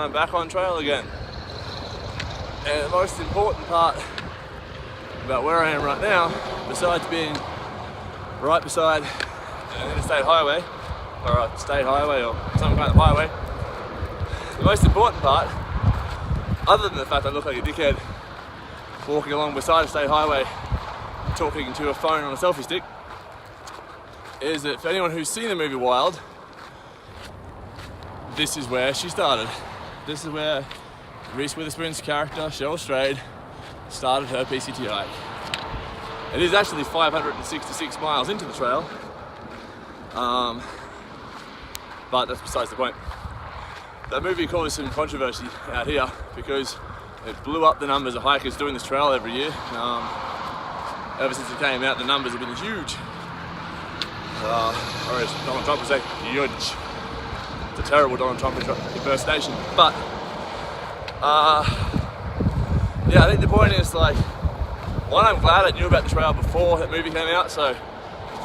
I'm back on trail again. And the most important part about where I am right now, besides being right beside an interstate highway, or a state highway, or some kind of highway, the most important part, other than the fact I look like a dickhead walking along beside a state highway talking to a phone on a selfie stick, is that for anyone who's seen the movie Wild, this is where she started. This is where Reese Witherspoon's character, Cheryl Strayed, started her PCT hike. It is actually 566 miles into the trail, but that's besides the point. That movie caused some controversy out here because it blew up the numbers of hikers doing this trail every year. Ever since it came out, the numbers have been huge. Or as Donald Trump would say, huge. It's a terrible Donald Trump impersonation. But, yeah, I think the point is, like, one, I'm glad I knew about the trail before that movie came out, so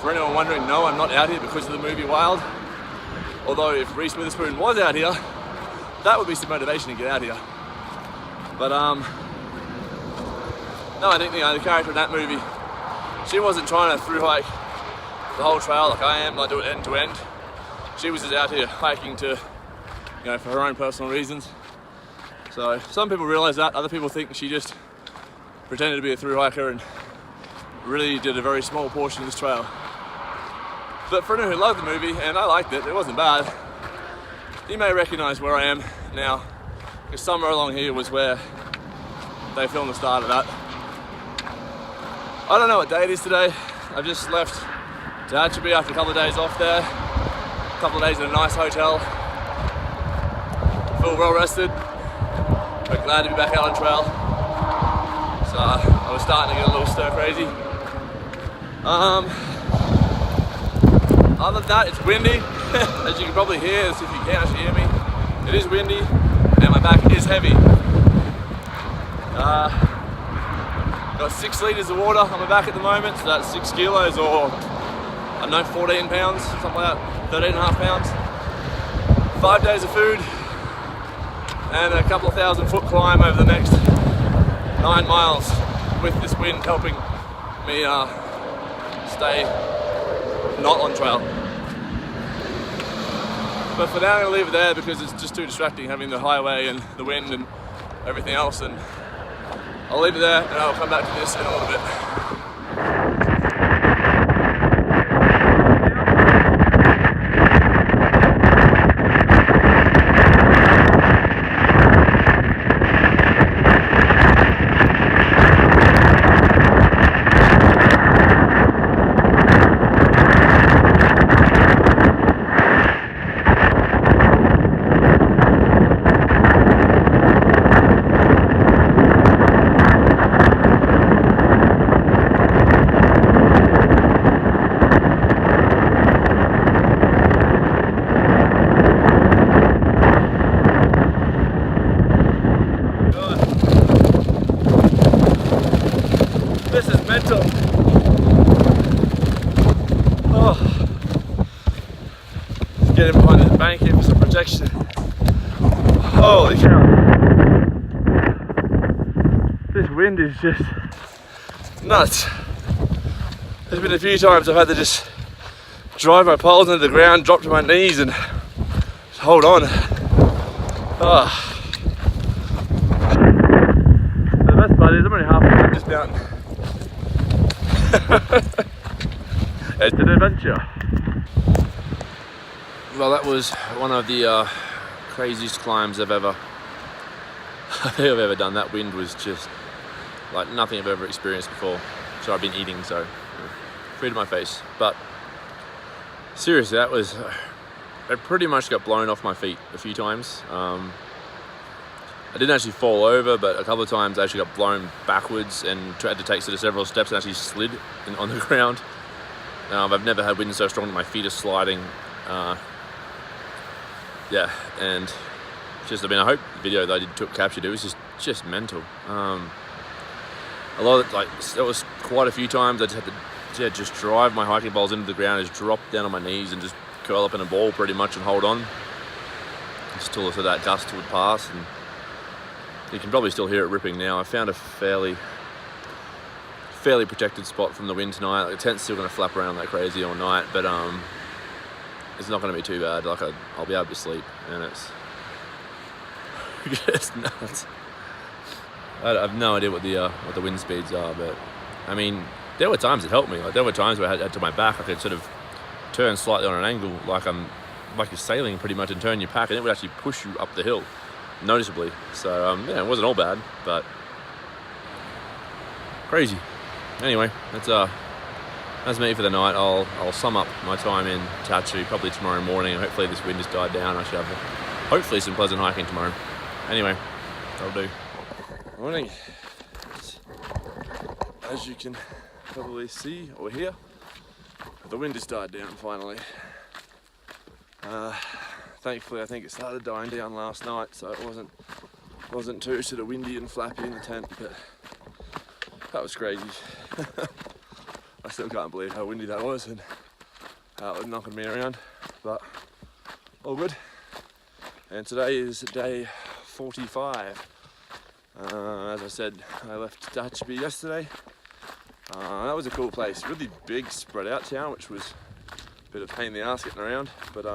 for anyone wondering, no, I'm not out here because of the movie Wild. Although if Reese Witherspoon was out here, that would be some motivation to get out here. But, no, I think, you know, the character in that movie, she wasn't trying to through hike the whole trail like I am, like do it end to end. She was just out here hiking to, you know, for her own personal reasons. So some people realize that, other people think she just pretended to be a through hiker and really did a very small portion of this trail. But for anyone who loved the movie, and I liked it, it wasn't bad, you may recognize where I am now, because somewhere along here was where they filmed the start of that. I don't know what day it is today. I've just left Tehachapi after a couple of days off there, a couple of days in a nice hotel. Feel well rested, but glad to be back out on trail. So I was starting to get a little stir crazy. Other than that, it's windy, as you can probably hear, if you can actually hear me. It is windy, and my back is heavy. Got 6 litres of water on my back at the moment, so that's 6 kilos or, I don't know, 14 pounds, something like that, 13.5 pounds. 5 days of food, and a couple of 1,000-foot climb over the next 9 miles with this wind helping me stay not on trail. But for now I'm going to leave it there because it's just too distracting having the highway and the wind and everything else, and I'll leave it there and I'll come back to this in a little bit. This is mental. Oh. Get in behind this bank here for some protection. Holy cow. This wind is just nuts. There's been a few times I've had to just drive my poles into the ground, drop to my knees and just hold on. Oh. The best part is I'm only halfway up this mountain. It's an adventure. Well, that was one of the craziest climbs I've ever done. That wind was just like nothing I've ever experienced before. So I've been eating, so free to my face. But seriously, that was, I pretty much got blown off my feet a few times. I didn't actually fall over, but a couple of times I actually got blown backwards and had to take sort of several steps and actually slid on the ground. I've never had wind so strong that my feet are sliding. Yeah, and just, I mean, I hope the video that I captured, it was just mental. A lot of, like, it was quite a few times I just had to just drive my hiking poles into the ground, just drop down on my knees and just curl up in a ball pretty much and hold on. until so that gust would pass, and you can probably still hear it ripping now. I found a fairly protected spot from the wind tonight. Like, the tent's still going to flap around like crazy all night, but it's not going to be too bad. Like I'll be able to sleep, and it's just nuts. I have no idea what the wind speeds are, but I mean, there were times it helped me. Like there were times where I had to my back, I could sort of turn slightly on an angle, like you're sailing pretty much, and turn your pack, and it would actually push you up the hill noticeably. So yeah, it wasn't all bad, but crazy. Anyway, that's me for the night. I'll sum up my time in Tatsu probably tomorrow morning. Hopefully this wind has died down. I should have hopefully some pleasant hiking tomorrow. Anyway, that'll do. Morning. As you can probably see or hear, the wind has died down finally. Thankfully, I think it started dying down last night, so it wasn't too sort of windy and flappy in the tent, but that was crazy. I still can't believe how windy that was and how it was knocking me around, but all good. And today is day 45. As I said, I left Dutchby yesterday. That was a cool place, really big spread out town, which was a bit of a pain in the ass getting around, but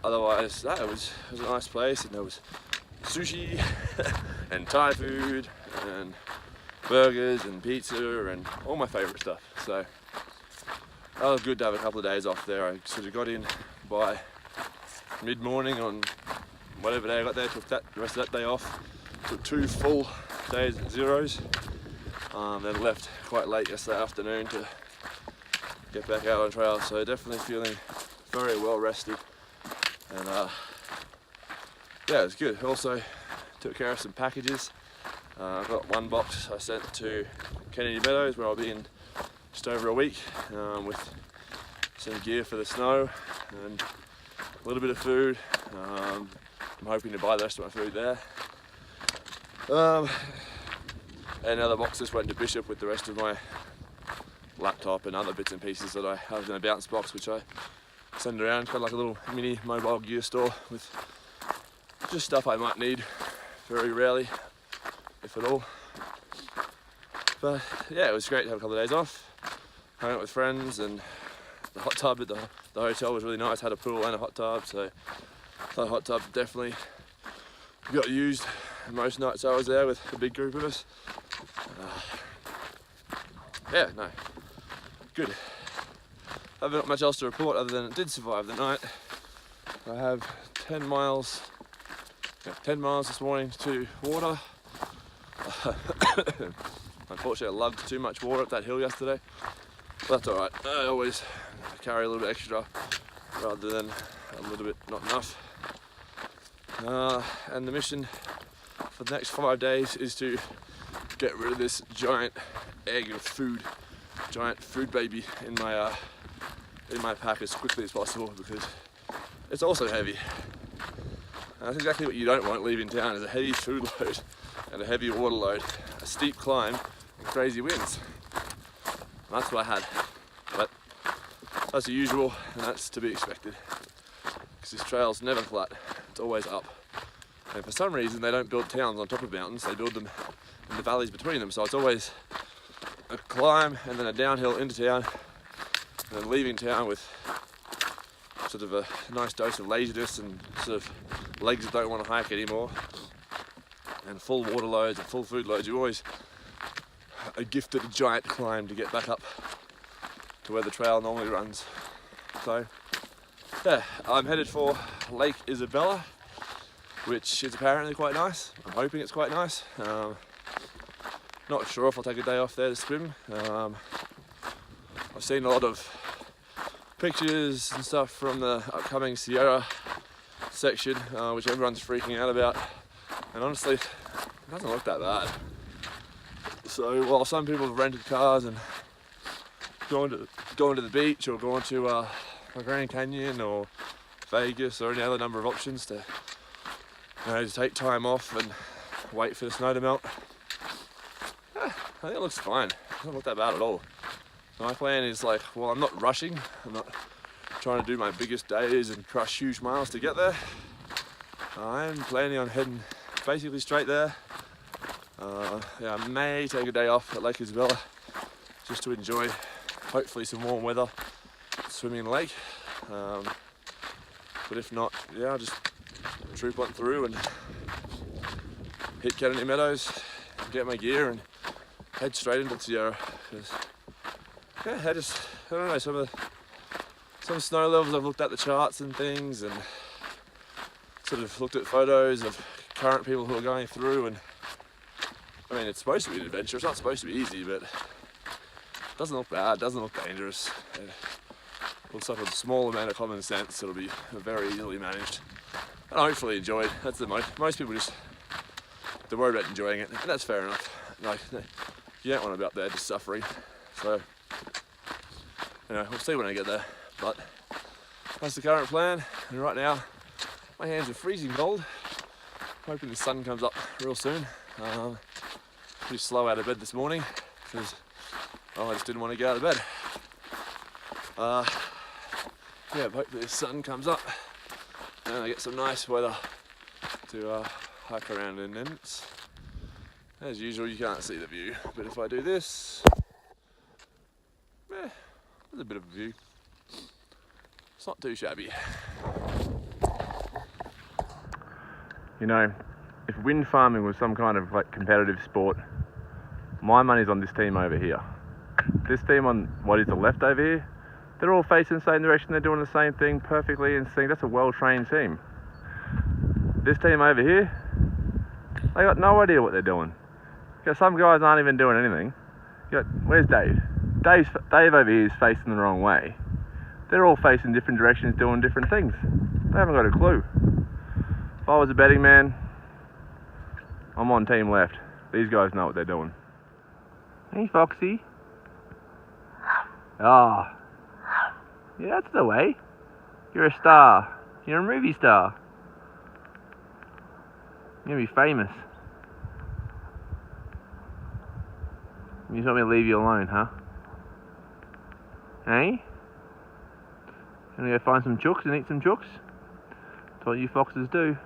otherwise it was a nice place, and there was sushi and Thai food and burgers and pizza and all my favourite stuff. So that was good to have a couple of days off there. I sort of got in by mid-morning on whatever day I got there, took the rest of that day off, took 2 full days at zeros, then left quite late yesterday afternoon to get back out on trail. So definitely feeling very well rested, and yeah, it was good. Also took care of some packages. I got one box I sent to Kennedy Meadows, where I'll be in just over a week, with some gear for the snow and a little bit of food. I'm hoping to buy the rest of my food there. And another box just went to Bishop with the rest of my laptop and other bits and pieces that I have in a bounce box, which I send around. Kind of like a little mini mobile gear store with just stuff I might need very rarely, if at all. But yeah, it was great to have a couple of days off, hang out with friends, and the hot tub at the hotel was really nice. Had a pool and a hot tub, so the hot tub definitely got used most nights I was there with a big group of us. Yeah, no, good. I haven't got much else to report other than it did survive the night. I have 10 miles this morning to water. Unfortunately, I lugged too much water up that hill yesterday, but that's alright. I always carry a little bit extra rather than a little bit not enough. And the mission for the next 5 days is to get rid of this giant egg of food, giant food baby in my pack as quickly as possible, because it's also heavy. And that's exactly what you don't want leaving town, is a heavy food load and a heavy water load, a steep climb and crazy winds. And that's what I had. But that's the usual, and that's to be expected, because this trail's never flat, it's always up. And for some reason they don't build towns on top of mountains, they build them in the valleys between them, so it's always a climb and then a downhill into town, and then leaving town with sort of a nice dose of laziness and sort of legs that don't want to hike anymore, and full water loads and full food loads. You always are gifted a giant climb to get back up to where the trail normally runs. So yeah, I'm headed for Lake Isabella, which is apparently quite nice. I'm hoping it's quite nice. Not sure if I'll take a day off there to swim. I've seen a lot of pictures and stuff from the upcoming Sierra section, which everyone's freaking out about, and honestly, it doesn't look that bad. So while some people have rented cars and gone to the beach or gone to Grand Canyon or Vegas or any other number of options to, to take time off and wait for the snow to melt, I think it looks fine. It doesn't look that bad at all. So my plan is like, well, I'm not rushing. I'm not trying to do my biggest days and crush huge miles to get there. I'm planning on heading basically straight there. Yeah, I may take a day off at Lake Isabella just to enjoy hopefully some warm weather swimming in the lake. But if not, yeah, I'll just troop on through and hit Kennedy Meadows, get my gear and head straight into Sierra. Yeah, I don't know, some snow levels, I've looked at the charts and things and sort of looked at photos of current people who are going through, and I mean, it's supposed to be an adventure. It's not supposed to be easy, but it doesn't look bad, doesn't look dangerous. It looks like with a small amount of common sense, it'll be very easily managed and hopefully enjoyed. That's the most people just, they're worried about enjoying it, and that's fair enough. Like, you don't want to be up there just suffering. So, we'll see when I get there. But that's the current plan, and right now my hands are freezing cold. Hoping the sun comes up real soon. Pretty slow out of bed this morning because I just didn't want to get out of bed. Yeah, hopefully the sun comes up and I get some nice weather to hike around in. And as usual, you can't see the view, but if I do this, there's a bit of a view. It's not too shabby. You know, if wind farming was some kind of like competitive sport, my money's on this team over here. This team on what is the left over here, they're all facing the same direction, they're doing the same thing perfectly in sync. That's a well-trained team. This team over here, they got no idea what they're doing. You got some guys aren't even doing anything. Where's Dave? Dave over here is facing the wrong way. They're all facing different directions, doing different things. They haven't got a clue. If I was a betting man, I'm on team left. These guys know what they're doing. Hey, Foxy. Ah. Oh. Yeah, that's the way. You're a star. You're a movie star. You're gonna be famous. You just want me to leave you alone, huh? Hey? Gonna go find some chooks and eat some chooks? That's what you foxes do.